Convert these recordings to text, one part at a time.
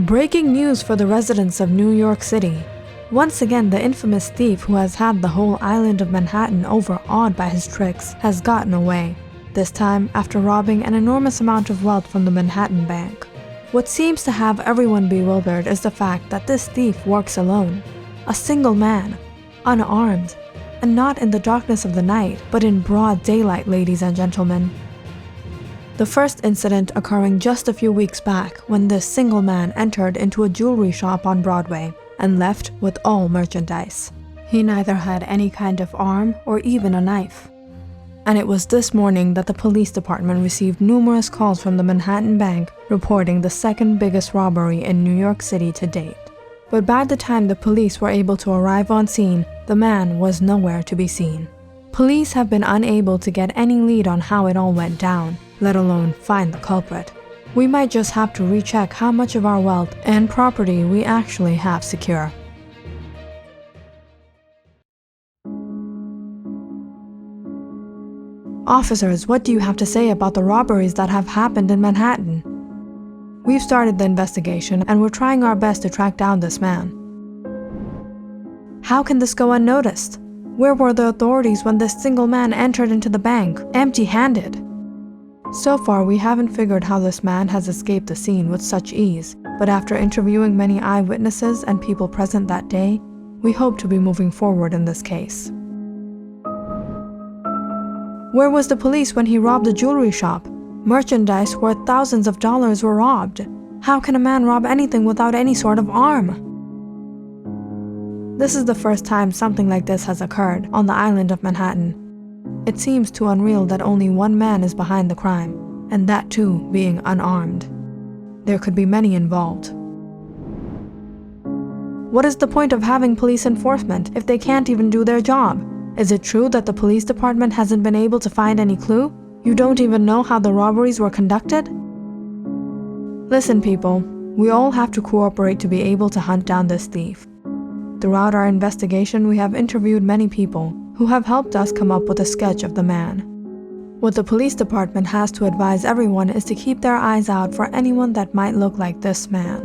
Breaking news for the residents of New York City. Once again, the infamous thief who has had the whole island of Manhattan overawed by his tricks has gotten away, this time after robbing an enormous amount of wealth from the Manhattan Bank. What seems to have everyone bewildered is the fact that this thief works alone, a single man, unarmed, and not in the darkness of the night, but in broad daylight, ladies and gentlemen. The first incident occurring just a few weeks back when this single man entered into a jewelry shop on Broadway and left with all merchandise. He neither had any kind of arm or even a knife. And it was this morning that the police department received numerous calls from the Manhattan Bank reporting the second biggest robbery in New York City to date. But by the time the police were able to arrive on scene, the man was nowhere to be seen. Police have been unable to get any lead on how it all went down, let alone find the culprit. We might just have to recheck how much of our wealth and property we actually have secure. Officers, what do you have to say about the robberies that have happened in Manhattan? We've started the investigation and we're trying our best to track down this man. How can this go unnoticed? Where were the authorities when this single man entered into the bank, empty-handed? So far, we haven't figured how this man has escaped the scene with such ease, but after interviewing many eyewitnesses and people present that day, we hope to be moving forward in this case. Where was the police when he robbed the jewelry shop? Merchandise worth thousands of dollars were robbed. How can a man rob anything without any sort of arm? This is the first time something like this has occurred on the island of Manhattan. It seems too unreal that only one man is behind the crime, and that too being unarmed. There could be many involved. What is the point of having police enforcement if they can't even do their job? Is it true that the police department hasn't been able to find any clue? You don't even know how the robberies were conducted? Listen, people, we all have to cooperate to be able to hunt down this thief. Throughout our investigation, we have interviewed many people who have helped us come up with a sketch of the man. What the police department has to advise everyone is to keep their eyes out for anyone that might look like this man.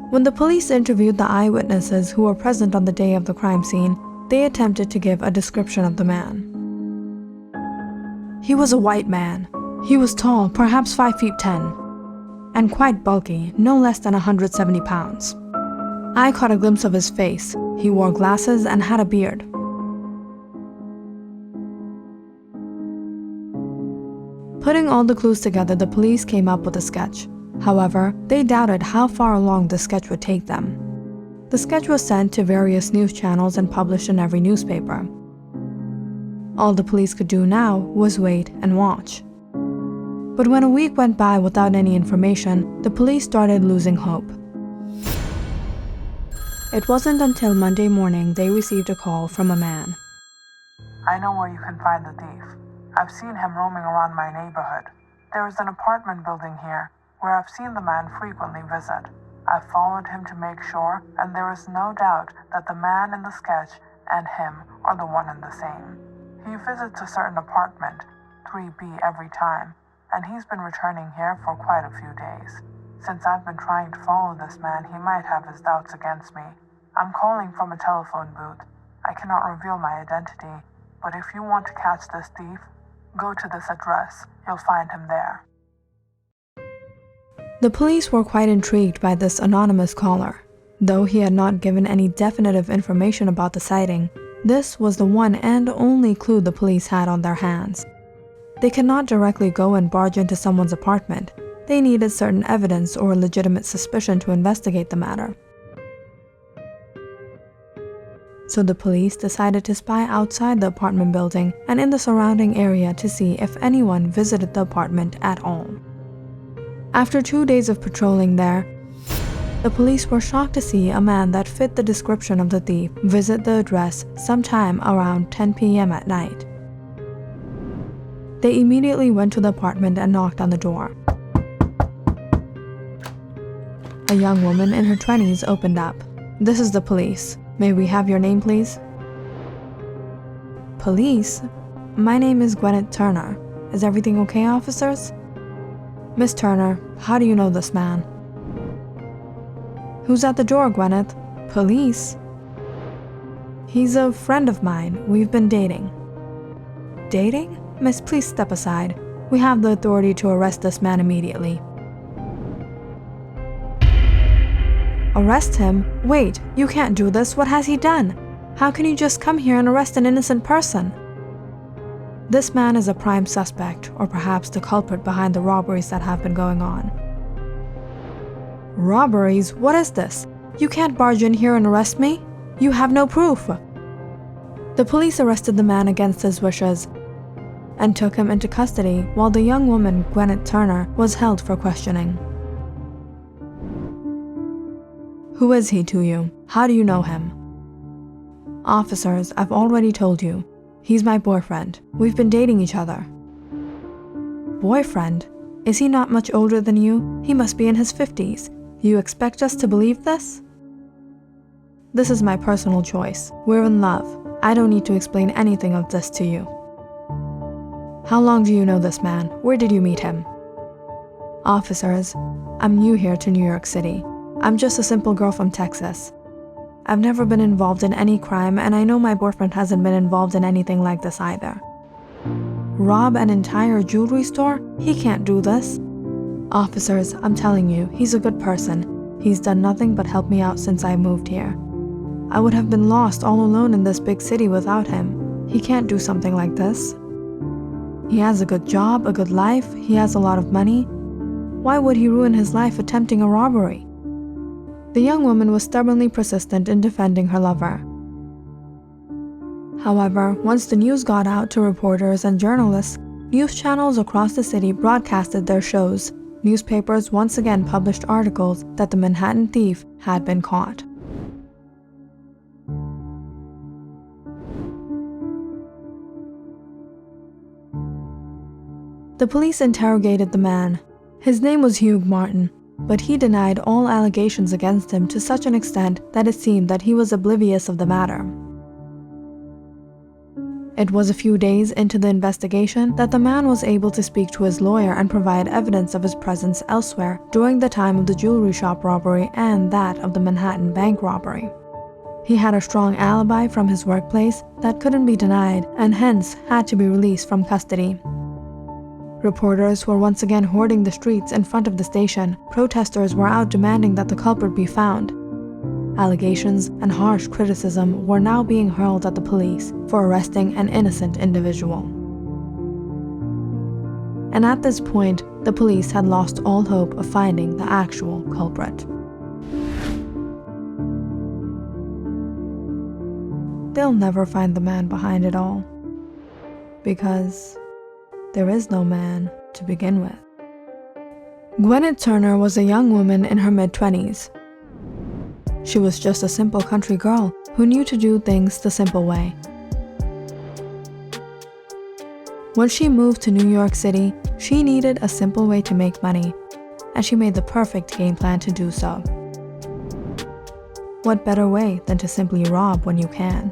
When the police interviewed the eyewitnesses who were present on the day of the crime scene, they attempted to give a description of the man. He was a white man. He was tall, perhaps 5 feet 10. And quite bulky, no less than 170 pounds. I caught a glimpse of his face. He wore glasses and had a beard. Putting all the clues together, the police came up with a sketch. However, they doubted how far along the sketch would take them. The sketch was sent to various news channels and published in every newspaper. All the police could do now was wait and watch. But when a week went by without any information, the police started losing hope. It wasn't until Monday morning they received a call from a man. I know where you can find the thief. I've seen him roaming around my neighborhood. There is an apartment building here where I've seen the man frequently visit. I've followed him to make sure, and there is no doubt that the man in the sketch and him are the one and the same. He visits a certain apartment, 3B, every time, and he's been returning here for quite a few days. Since I've been trying to follow this man, he might have his doubts against me. I'm calling from a telephone booth. I cannot reveal my identity, but if you want to catch this thief, go to this address. You'll find him there. The police were quite intrigued by this anonymous caller. Though he had not given any definitive information about the sighting, this was the one and only clue the police had on their hands. They could not directly go and barge into someone's apartment. They needed certain evidence or legitimate suspicion to investigate the matter. So the police decided to spy outside the apartment building and in the surrounding area to see if anyone visited the apartment at all. After 2 days of patrolling there, the police were shocked to see a man that fit the description of the thief visit the address sometime around 10 p.m. at night. They immediately went to the apartment and knocked on the door. A young woman in her 20s opened up. "This is the police. May we have your name, please?" "Police? My name is Gwyneth Turner. Is everything okay, officers?" Miss Turner, how do you know this man? Who's at the door, Gwyneth? Police? He's a friend of mine. We've been dating. Dating? Miss, please step aside. We have the authority to arrest this man immediately. Arrest him? Wait, you can't do this. What has he done? How can you just come here and arrest an innocent person? This man is a prime suspect, or perhaps the culprit behind the robberies that have been going on. Robberies? What is this? You can't barge in here and arrest me? You have no proof. The police arrested the man against his wishes and took him into custody while the young woman, Gwyneth Turner, was held for questioning. Who is he to you? How do you know him? Officers, I've already told you. He's my boyfriend. We've been dating each other. Boyfriend? Is he not much older than you? He must be in his 50s. You expect us to believe this? This is my personal choice. We're in love. I don't need to explain anything of this to you. How long do you know this man? Where did you meet him? Officers, I'm new here to New York City. I'm just a simple girl from Texas. I've never been involved in any crime, and I know my boyfriend hasn't been involved in anything like this either. Rob an entire jewelry store? He can't do this. Officers, I'm telling you, he's a good person. He's done nothing but help me out since I moved here. I would have been lost all alone in this big city without him. He can't do something like this. He has a good job, a good life, he has a lot of money. Why would he ruin his life attempting a robbery? The young woman was stubbornly persistent in defending her lover. However, once the news got out to reporters and journalists, news channels across the city broadcasted their shows. Newspapers once again published articles that the Manhattan thief had been caught. The police interrogated the man. His name was Hugh Martin, but he denied all allegations against him to such an extent that it seemed that he was oblivious of the matter. It was a few days into the investigation that the man was able to speak to his lawyer and provide evidence of his presence elsewhere during the time of the jewelry shop robbery and that of the Manhattan bank robbery. He had a strong alibi from his workplace that couldn't be denied and hence had to be released from custody. Reporters were once again hoarding the streets in front of the station. Protesters were out demanding that the culprit be found. Allegations and harsh criticism were now being hurled at the police for arresting an innocent individual. And at this point, the police had lost all hope of finding the actual culprit. They'll never find the man behind it all, because there is no man to begin with. Gwyneth Turner was a young woman in her mid-20s. She was just a simple country girl who knew to do things the simple way. When she moved to New York City, she needed a simple way to make money, and she made the perfect game plan to do so. What better way than to simply rob when you can?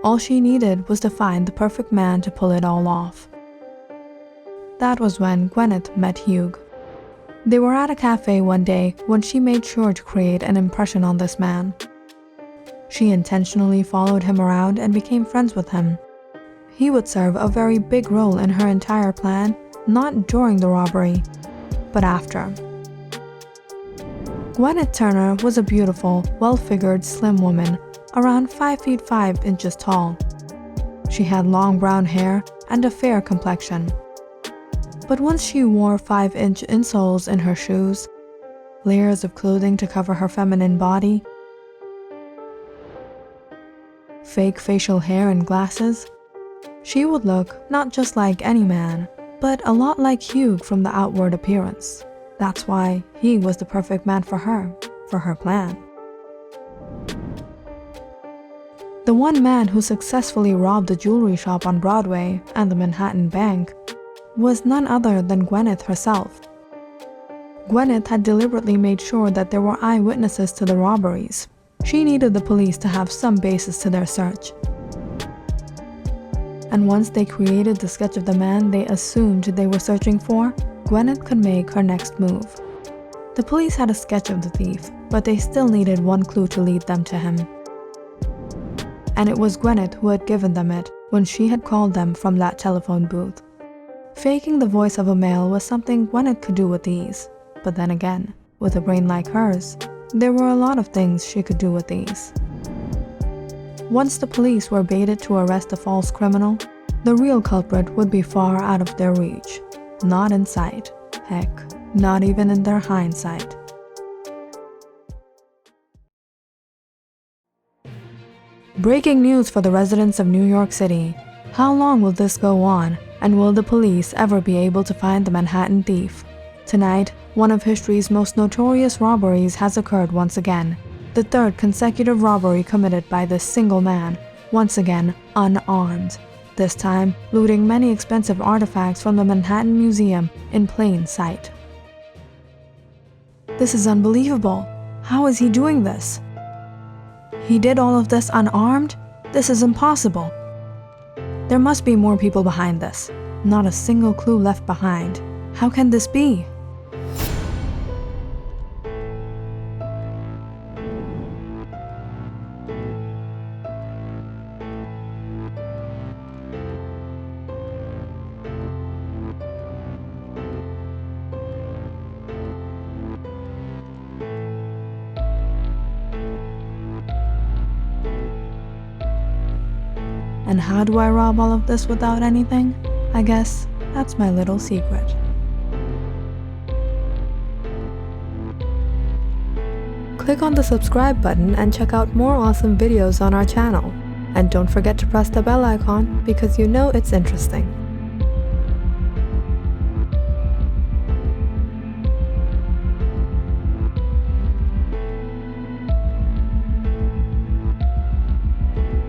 All she needed was to find the perfect man to pull it all off. That was when Gwyneth met Hugh. They were at a cafe one day when she made sure to create an impression on this man. She intentionally followed him around and became friends with him. He would serve a very big role in her entire plan, not during the robbery, but after. Gwyneth Turner was a beautiful, well-figured, slim woman, around 5 feet 5 inches tall. She had long brown hair and a fair complexion. But once she wore 5-inch insoles in her shoes, layers of clothing to cover her feminine body, fake facial hair and glasses, she would look not just like any man, but a lot like Hugh from the outward appearance. That's why he was the perfect man for her plan. The one man who successfully robbed the jewelry shop on Broadway and the Manhattan Bank was none other than Gwyneth herself. Gwyneth had deliberately made sure that there were eyewitnesses to the robberies. She needed the police to have some basis to their search. And once they created the sketch of the man they assumed they were searching for, Gwyneth could make her next move. The police had a sketch of the thief, but they still needed one clue to lead them to him. And it was Gwyneth who had given them it when she had called them from that telephone booth. Faking the voice of a male was something Gwyneth could do with ease, but then again, with a brain like hers, there were a lot of things she could do with ease. Once the police were baited to arrest the false criminal, the real culprit would be far out of their reach, not in sight, heck, not even in their hindsight. Breaking news for the residents of New York City. How long will this go on, and will the police ever be able to find the Manhattan thief? Tonight, one of history's most notorious robberies has occurred once again. The third consecutive robbery committed by this single man, once again unarmed. This time, looting many expensive artifacts from the Manhattan Museum in plain sight. This is unbelievable. How is he doing this? He did all of this unarmed? This is impossible. There must be more people behind this. Not a single clue left behind. How can this be? And how do I rob all of this without anything? I guess that's my little secret. Click on the subscribe button and check out more awesome videos on our channel. And don't forget to press the bell icon because you know it's interesting.